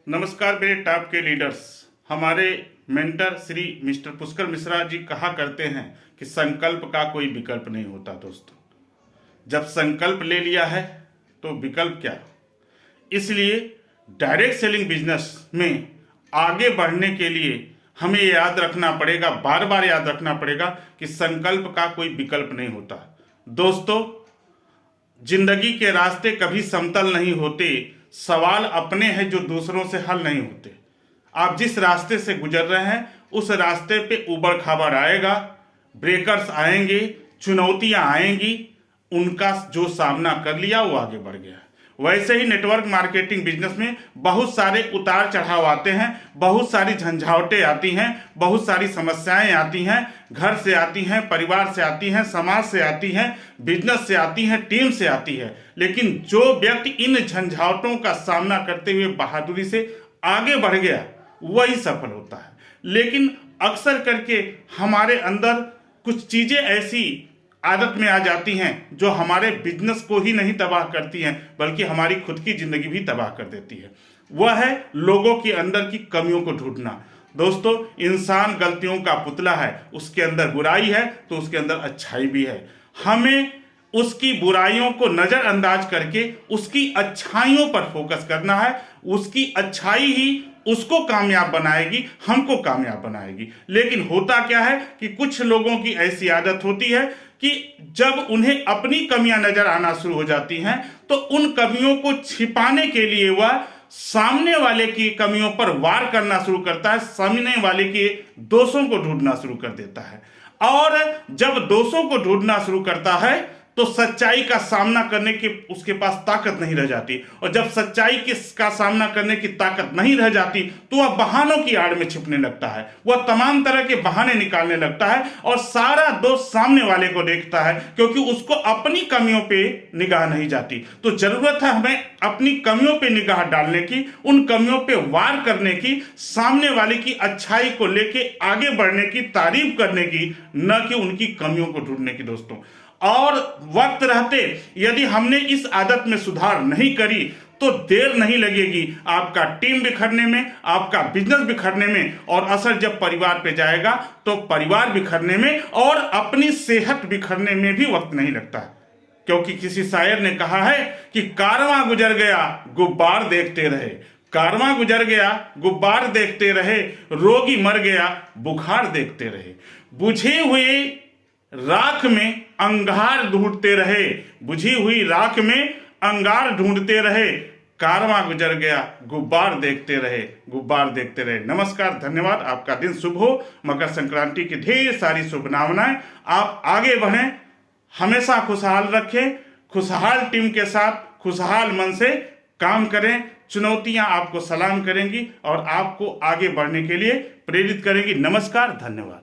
नमस्कार मेरे टॉप के लीडर्स। हमारे मेंटर श्री मिस्टर पुष्कर मिश्रा जी कहा करते हैं कि संकल्प का कोई विकल्प नहीं होता। दोस्तों, जब संकल्प ले लिया है तो विकल्प क्या। इसलिए डायरेक्ट सेलिंग बिजनेस में आगे बढ़ने के लिए हमें याद रखना पड़ेगा, बार बार याद रखना पड़ेगा कि संकल्प का कोई विकल्प नहीं होता। दोस्तों, जिंदगी के रास्ते कभी समतल नहीं होते, सवाल अपने हैं जो दूसरों से हल नहीं होते। आप जिस रास्ते से गुजर रहे हैं उस रास्ते पे उबड़ खाबड़ आएगा, ब्रेकर्स आएंगे, चुनौतियां आएंगी, उनका जो सामना कर लिया वो आगे बढ़ गया। वैसे ही नेटवर्क मार्केटिंग बिजनेस में बहुत सारे उतार चढ़ाव आते हैं, बहुत सारी झंझावटें आती हैं, बहुत सारी समस्याएं आती हैं, घर से आती हैं, परिवार से आती हैं, समाज से आती हैं, बिजनेस से आती हैं, टीम से आती है। लेकिन जो व्यक्ति इन झंझावटों का सामना करते हुए बहादुरी से आगे बढ़ गया वही सफल होता है। लेकिन अक्सर करके हमारे अंदर कुछ चीजें ऐसी आदत में आ जाती हैं जो हमारे बिजनेस को ही नहीं तबाह करती हैं बल्कि हमारी खुद की जिंदगी भी तबाह कर देती है। वह है लोगों के अंदर की कमियों को ढूंढना। दोस्तों, इंसान गलतियों का पुतला है, उसके अंदर बुराई है तो उसके अंदर अच्छाई भी है। हमें उसकी बुराइयों को नजरअंदाज करके उसकी अच्छाइयों पर फोकस करना है। उसकी अच्छाई ही उसको कामयाब बनाएगी, हमको कामयाब बनाएगी। लेकिन होता क्या है कि कुछ लोगों की ऐसी आदत होती है कि जब उन्हें अपनी कमियां नजर आना शुरू हो जाती हैं तो उन कमियों को छिपाने के लिए वह सामने वाले की कमियों पर वार करना शुरू करता है, सामने वाले के दोषों को ढूंढना शुरू कर देता है। और जब दोषों को ढूंढना शुरू करता है तो सच्चाई का सामना करने की उसके पास ताकत नहीं रह जाती। और जब सच्चाई का सामना करने की ताकत नहीं रह जाती तो वह बहानों की आड़ में छिपने लगता है, वह तमाम तरह के बहाने निकालने लगता है और सारा दोष सामने वाले को देखता है, क्योंकि उसको अपनी कमियों पे निगाह नहीं जाती। तो जरूरत है हमें अपनी कमियों पे निगाह डालने की, उन कमियों पे वार करने की, सामने वाले की अच्छाई को लेके आगे बढ़ने की, तारीफ करने की, न कि उनकी कमियों को ढूंढने की। दोस्तों, और वक्त रहते यदि हमने इस आदत में सुधार नहीं करी तो देर नहीं लगेगी आपका टीम बिखरने में, आपका बिजनेस बिखरने में, और असर जब परिवार पे जाएगा तो परिवार बिखरने में और अपनी सेहत बिखरने में भी वक्त नहीं लगता। क्योंकि किसी शायर ने कहा है कि कारवां गुजर गया गुब्बार देखते रहे, कारवां गुजर गया गुब्बार देखते रहे, रोगी मर गया बुखार देखते रहे। बुझे हुए राख में अंगार ढूंढते रहे, बुझी हुई राख में अंगार ढूंढते रहे, कारवां गुजर गया गुब्बार देखते रहे, गुब्बार देखते रहे। नमस्कार, धन्यवाद। आपका दिन शुभ हो। मकर संक्रांति की ढेर सारी शुभकामनाएं। आप आगे बढ़ें, हमेशा खुशहाल रखें, खुशहाल टीम के साथ खुशहाल मन से काम करें। चुनौतियां आपको सलाम करेंगी और आपको आगे बढ़ने के लिए प्रेरित करेंगी। नमस्कार, धन्यवाद।